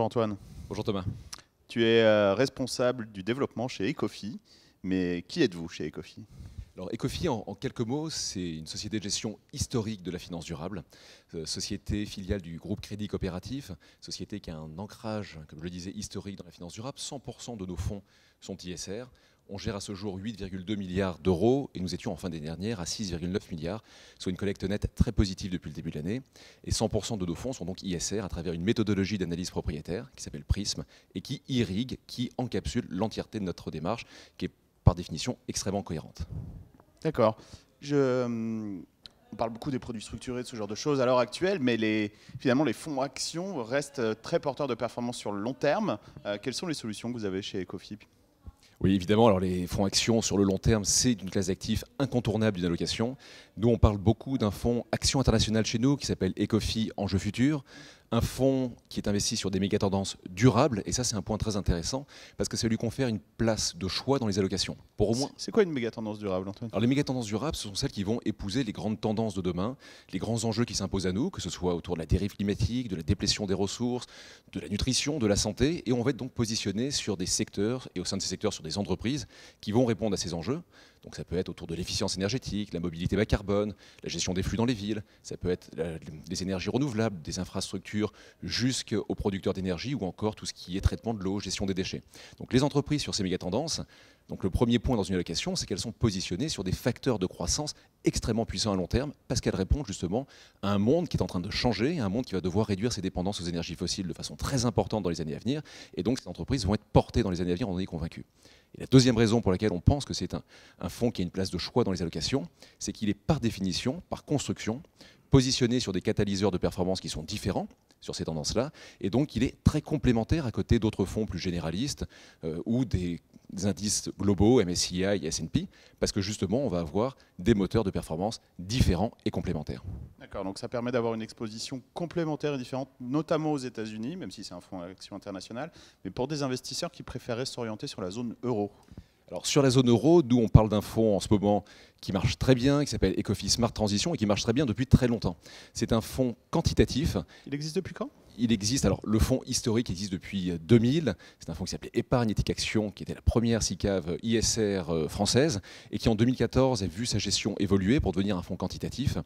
Bonjour Antoine. Bonjour Thomas. Tu es responsable du développement chez Ecofi, mais qui êtes-vous chez Ecofi? Alors Ecofi, en quelques mots, c'est une société de gestion historique de la finance durable, société filiale du groupe Crédit Coopératif, société qui a un ancrage, comme je le disais, historique dans la finance durable. 100% de nos fonds sont ISR. On gère à ce jour 8,2 milliards d'euros et nous étions en fin d'année dernière à 6,9 milliards, soit une collecte nette très positive depuis le début de l'année. Et 100% de nos fonds sont donc ISR à travers une méthodologie d'analyse propriétaire qui s'appelle Prism et qui irrigue, qui encapsule l'entièreté de notre démarche, qui est par définition extrêmement cohérente. D'accord. On parle beaucoup des produits structurés, de ce genre de choses à l'heure actuelle, mais finalement les fonds actions restent très porteurs de performance sur le long terme. Quelles sont les solutions que vous avez chez Ecofi? Oui, évidemment. Alors, les fonds actions sur le long terme, c'est une classe d'actifs incontournable d'une allocation. Nous, on parle beaucoup d'un fonds action international chez nous qui s'appelle Ecofi Enjeux Futurs. Un fonds qui est investi sur des méga-tendances durables. Et ça, c'est un point très intéressant parce que ça lui confère une place de choix dans les allocations. Pour au moins... C'est quoi une méga-tendance durable, Antoine? Alors, les méga-tendances durables, ce sont celles qui vont épouser les grandes tendances de demain, les grands enjeux qui s'imposent à nous, que ce soit autour de la dérive climatique, de la déplétion des ressources, de la nutrition, de la santé. Et on va être donc positionné sur des secteurs, et au sein de ces secteurs, sur des entreprises qui vont répondre à ces enjeux. Donc ça peut être autour de l'efficience énergétique, la mobilité bas carbone, la gestion des flux dans les villes, ça peut être des énergies renouvelables, des infrastructures jusqu'aux producteurs d'énergie ou encore tout ce qui est traitement de l'eau, gestion des déchets. Donc les entreprises sur ces méga-tendances, donc le premier point dans une allocation, c'est qu'elles sont positionnées sur des facteurs de croissance extrêmement puissants à long terme parce qu'elles répondent justement à un monde qui est en train de changer, un monde qui va devoir réduire ses dépendances aux énergies fossiles de façon très importante dans les années à venir. Et donc ces entreprises vont être portées dans les années à venir, on en est convaincu. Et la deuxième raison pour laquelle on pense que c'est un fonds qui a une place de choix dans les allocations, c'est qu'il est par définition, par construction, positionné sur des catalyseurs de performance qui sont différents sur ces tendances-là, et donc il est très complémentaire à côté d'autres fonds plus généralistes ou des indices globaux, MSCI et S&P, parce que justement on va avoir des moteurs de performance différents et complémentaires. D'accord, donc ça permet d'avoir une exposition complémentaire et différente, notamment aux États-Unis, même si c'est un fonds à action internationale, mais pour des investisseurs qui préféraient s'orienter sur la zone euro. Alors sur la zone euro, nous on parle d'un fonds en ce moment qui marche très bien, qui s'appelle Ecofi Smart Transition et qui marche très bien depuis très longtemps. C'est un fonds quantitatif. Il existe depuis quand? Il existe, alors le fonds historique existe depuis 2000. C'est un fonds qui s'appelait Épargne Éthique Action, qui était la première SICAV ISR française et qui en 2014 a vu sa gestion évoluer pour devenir un fonds quantitatif.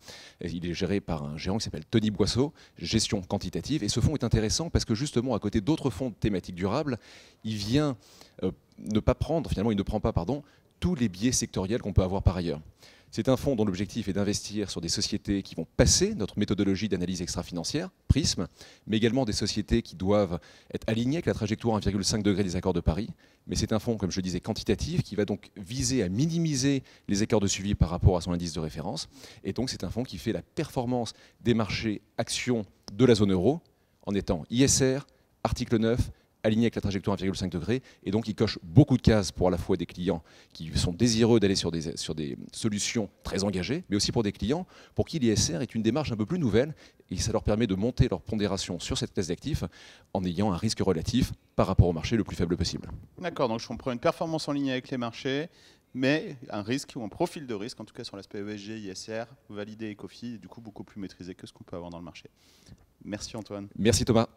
Il est géré par un gérant qui s'appelle Tony Boisseau, gestion quantitative. Et ce fonds est intéressant parce que justement, à côté d'autres fonds de thématiques durables, il vient ne pas prendre, finalement, il ne prend pas, pardon, tous les biais sectoriels qu'on peut avoir par ailleurs. C'est un fonds dont l'objectif est d'investir sur des sociétés qui vont passer notre méthodologie d'analyse extra-financière, Prism, mais également des sociétés qui doivent être alignées avec la trajectoire 1,5 degré des accords de Paris. Mais c'est un fonds, comme je le disais, quantitatif, qui va donc viser à minimiser les écarts de suivi par rapport à son indice de référence. Et donc c'est un fonds qui fait la performance des marchés actions de la zone euro en étant ISR, article 9, aligné avec la trajectoire 1,5 degré, et donc il coche beaucoup de cases pour à la fois des clients qui sont désireux d'aller sur des solutions très engagées, mais aussi pour des clients pour qui l'ISR est une démarche un peu plus nouvelle, et ça leur permet de monter leur pondération sur cette classe d'actifs en ayant un risque relatif par rapport au marché le plus faible possible. D'accord, donc je comprends une performance en ligne avec les marchés, mais un risque ou un profil de risque, en tout cas sur l'aspect ESG, ISR, validé Ecofi, et du coup beaucoup plus maîtrisé que ce qu'on peut avoir dans le marché. Merci Antoine. Merci Thomas.